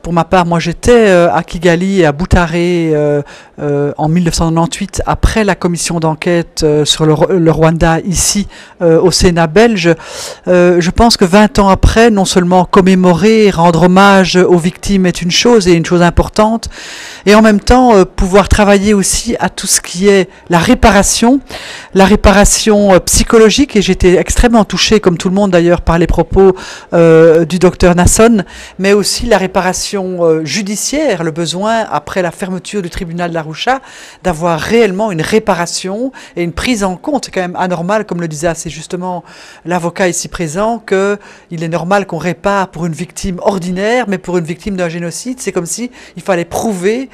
Pour ma part, moi j'étais à Kigali et à Butare en 1998, après la commission d'enquête sur le Rwanda, ici au Sénat belge. Je pense que 20 ans après, non seulement commémorer, rendre hommage aux victimes est une chose, et une chose importante, et en même temps pouvoir travailler aussi à tout ce qui est la réparation psychologique, et j'étais extrêmement touchée, comme tout le monde d'ailleurs, par les propos du docteur Nasson, mais aussi la réparation judiciaire, le besoin, après la fermeture du tribunal d'Arusha, d'avoir réellement une réparation et une prise en compte. C'est quand même anormal, comme le disait assez justement l'avocat ici présent, qu'il est normal qu'on répare pour une victime ordinaire, mais pour une victime d'un génocide, c'est comme si il fallait prouver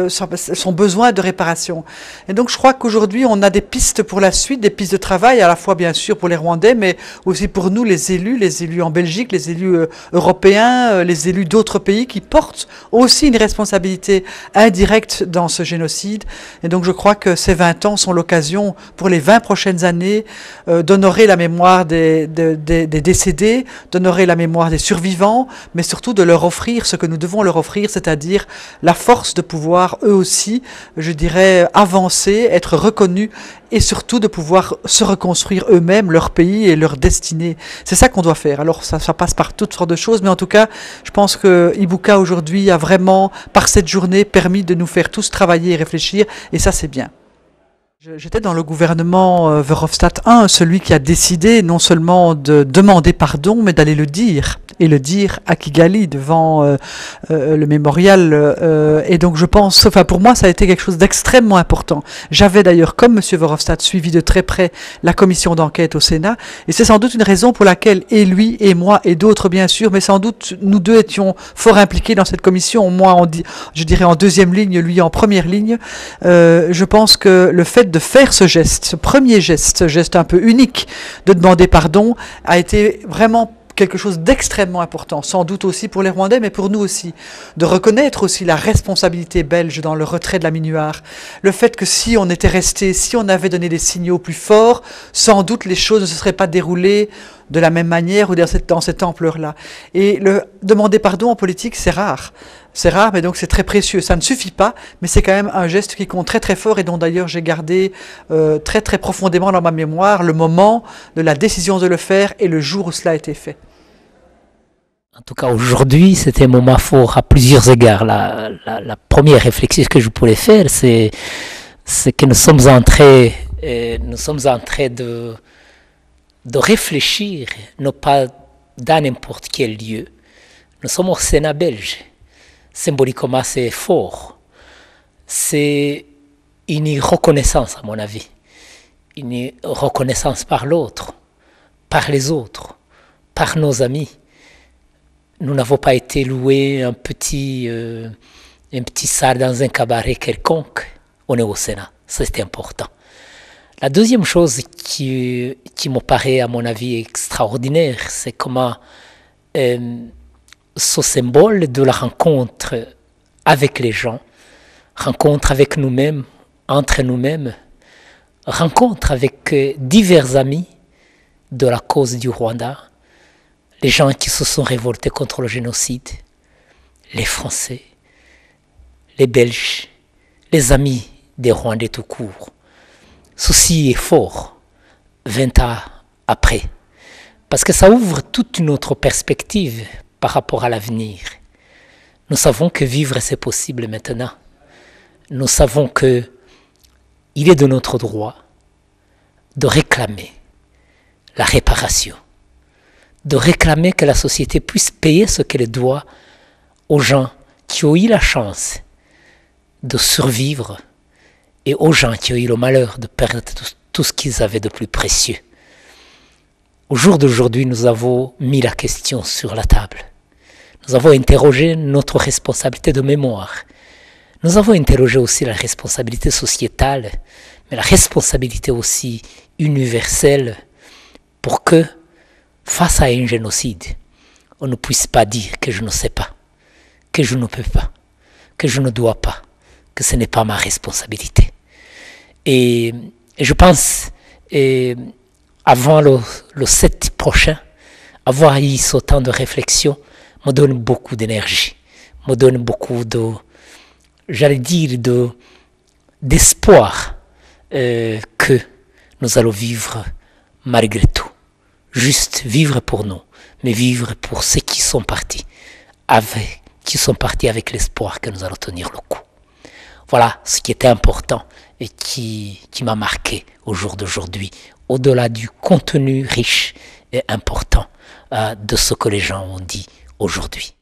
son besoin de réparation. Et donc je crois qu'aujourd'hui on a des pistes pour la suite, des pistes de travail, à la fois bien sûr pour les Rwandais, mais aussi pour nous les élus en Belgique, les élus européens, les élus d'autres pays qui portent aussi une responsabilité indirecte dans ce génocide. Et donc je crois que ces 20 ans sont l'occasion pour les 20 prochaines années d'honorer la mémoire des décédés, d'honorer la mémoire des survivants, mais surtout de leur offrir ce que nous devons leur offrir, c'est-à-dire la force de pouvoir eux aussi, je dirais, avancer, être reconnus, et surtout de pouvoir se reconstruire eux-mêmes, leur pays et leur destinée. C'est ça qu'on doit faire. Alors ça passe par toutes sortes de choses, mais en tout cas, je pense que Ibuka aujourd'hui a vraiment, par cette journée, permis de nous faire tous travailler et réfléchir, et ça c'est bien. J'étais dans le gouvernement Verhofstadt I, celui qui a décidé non seulement de demander pardon, mais d'aller le dire, et le dire à Kigali devant le mémorial. Et donc je pense, enfin pour moi ça a été quelque chose d'extrêmement important. J'avais d'ailleurs, comme M. Verhofstadt, suivi de très près la commission d'enquête au Sénat, et c'est sans doute une raison pour laquelle, et lui, et moi, et d'autres bien sûr, mais sans doute nous deux étions fort impliqués dans cette commission, moi je dirais en deuxième ligne, lui en première ligne. Je pense que le fait de faire ce geste, ce premier geste, ce geste un peu unique de demander pardon, a été vraiment quelque chose d'extrêmement important, sans doute aussi pour les Rwandais, mais pour nous aussi, de reconnaître aussi la responsabilité belge dans le retrait de la Minuar. Le fait que si on était resté, si on avait donné des signaux plus forts, sans doute les choses ne se seraient pas déroulées de la même manière ou dans cette ampleur-là. Et le demander pardon en politique, c'est rare. C'est rare, mais donc c'est très précieux. Ça ne suffit pas, mais c'est quand même un geste qui compte très très fort et dont d'ailleurs j'ai gardé très très profondément dans ma mémoire le moment de la décision de le faire et le jour où cela a été fait. En tout cas, aujourd'hui, c'était un moment fort à plusieurs égards. La première réflexion que je pourrais faire, c'est que nous sommes en train de réfléchir, non pas dans n'importe quel lieu. Nous sommes au Sénat belge. Symboliquement, c'est fort. C'est une reconnaissance, à mon avis. Une reconnaissance par l'autre, par les autres, par nos amis. Nous n'avons pas été loués un petit salle dans un cabaret quelconque. On est au Sénat. Ça, c'est important. La deuxième chose qui me paraît, à mon avis, extraordinaire, c'est comment ce symbole de la rencontre avec les gens, rencontre avec nous-mêmes, entre nous-mêmes, rencontre avec divers amis de la cause du Rwanda, les gens qui se sont révoltés contre le génocide, les Français, les Belges, les amis des Rwandais tout court. Ceci est fort, 20 ans après, parce que ça ouvre toute une autre perspective par rapport à l'avenir. Nous savons que vivre c'est possible maintenant. Nous savons que il est de notre droit de réclamer la réparation, de réclamer que la société puisse payer ce qu'elle doit aux gens qui ont eu la chance de survivre et aux gens qui ont eu le malheur de perdre tout ce qu'ils avaient de plus précieux. Au jour d'aujourd'hui, nous avons mis la question sur la table. Nous avons interrogé notre responsabilité de mémoire. Nous avons interrogé aussi la responsabilité sociétale, mais la responsabilité aussi universelle pour que, face à un génocide, on ne puisse pas dire que je ne sais pas, que je ne peux pas, que je ne dois pas, que ce n'est pas ma responsabilité. Et je pense, avant le 7 prochain, avoir eu ce temps de réflexion me donne beaucoup d'énergie, me donne beaucoup j'allais dire, d'espoir que nous allons vivre malgré tout. Juste vivre pour nous, mais vivre pour ceux qui sont partis avec l'espoir que nous allons tenir le coup. Voilà ce qui était important et qui m'a marqué au jour d'aujourd'hui, au-delà du contenu riche et important de ce que les gens ont dit aujourd'hui.